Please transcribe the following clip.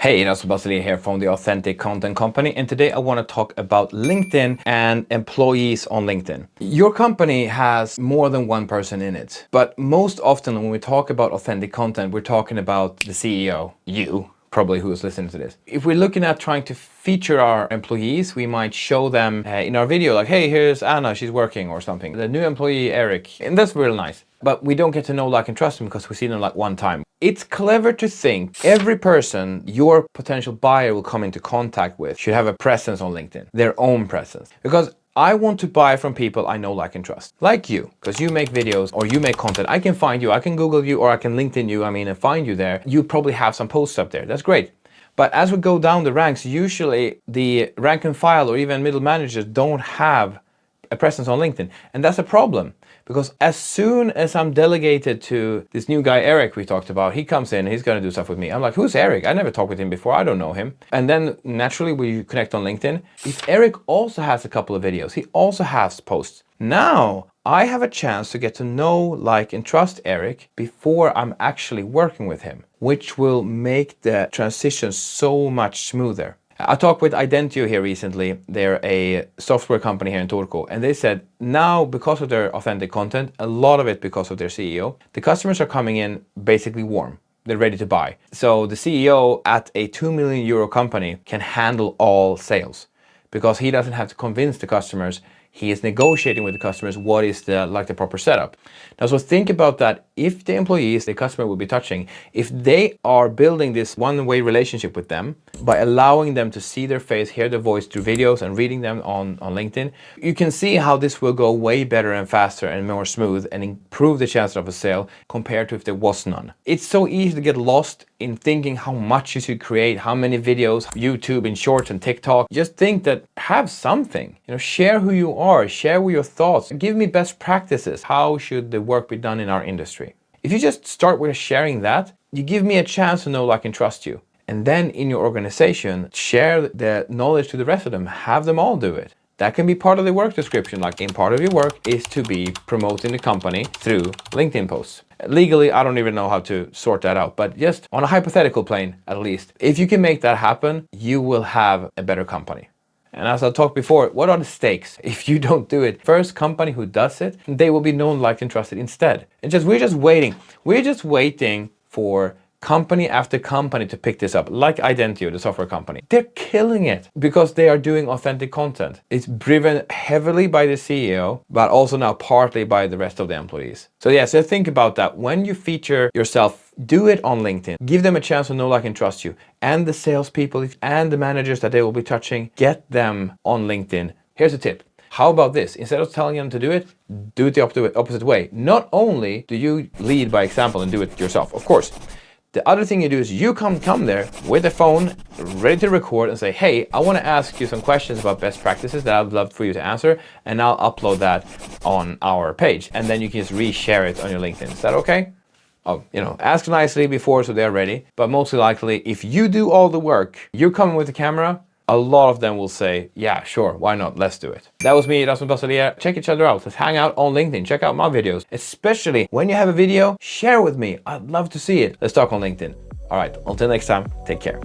Hey, Rasmus Basilier here from the Authentic Content Company, and today I want to talk about LinkedIn and employees on LinkedIn. Your company has more than one person in it, but most often when we talk about authentic content, we're talking about the CEO, you, probably who is listening to this. If we're looking at trying to feature our employees, we might show them in our video like, hey, here's Anna, she's working or something. The new employee, Eric, and that's real nice. But we don't get to know, like, and trust them because we see them like one time. It's clever to think every person your potential buyer will come into contact with should have a presence on LinkedIn, their own presence. Because I want to buy from people I know, like, and trust. Like you, because you make videos or you make content. I can find you, I can Google you, or I can LinkedIn you, and find you there. You probably have some posts up there. That's great. But as we go down the ranks, usually the rank and file or even middle managers don't have a presence on LinkedIn. And that's a problem. Because as soon as I'm delegated to this new guy, Eric, we talked about, he comes in, he's going to do stuff with me. I'm like, who's Eric? I never talked with him before. I don't know him. And then naturally we connect on LinkedIn. If Eric also has a couple of videos, he also has posts. Now I have a chance to get to know, like, and trust Eric before I'm actually working with him, which will make the transition so much smoother. I talked with Identio here recently. They're a software company here in Turku, and they said now, because of their authentic content, a lot of it because of their CEO, the customers are coming in basically warm. They're ready to buy. So the CEO at a 2 million euro company can handle all sales because he doesn't have to convince the customers. He is negotiating with the customers what is the proper setup. Now, so think about that. If the employees, the customer will be touching, if they are building this one-way relationship with them by allowing them to see their face, hear their voice through videos and reading them on LinkedIn, you can see how this will go way better and faster and more smooth and improve the chance of a sale compared to if there was none. It's so easy to get lost in thinking how much you should create, how many videos, YouTube and Shorts and TikTok. Just think that have something, share who you are, share your thoughts, give me best practices. How should the work be done in our industry? If you just start with sharing that, you give me a chance to know, like, and trust you. And then in your organization, share the knowledge to the rest of them, have them all do it. That can be part of the work description, like in part of your work is to be promoting the company through LinkedIn posts. Legally, I don't even know how to sort that out, but just on a hypothetical plane, at least, if you can make that happen, you will have a better company. And as I talked before, what are the stakes if you don't do it? First company who does it, they will be known, liked, and trusted instead. We're just waiting. We're just waiting for company after company to pick this up, like Identio, the software company. They're killing it because they are doing authentic content. It's driven heavily by the CEO, but also now partly by the rest of the employees. So think about that. When you feature yourself, do it on LinkedIn. Give them a chance to know, like, and trust you. And the salespeople and the managers that they will be touching, get them on LinkedIn. Here's a tip. How about this? Instead of telling them to do it the opposite way. Not only do you lead by example and do it yourself, of course. The other thing you do is you come there with a phone ready to record and say, hey, I want to ask you some questions about best practices that I'd love for you to answer, and I'll upload that on our page. And then you can just reshare it on your LinkedIn. Is that okay? Oh, ask nicely before so they're ready. But most likely, if you do all the work, you're coming with the camera, a lot of them will say, yeah, sure, why not? Let's do it. That was me, Rasmus Basilier. Check each other out. Let's hang out on LinkedIn. Check out my videos. Especially when you have a video, share with me. I'd love to see it. Let's talk on LinkedIn. All right, until next time, take care.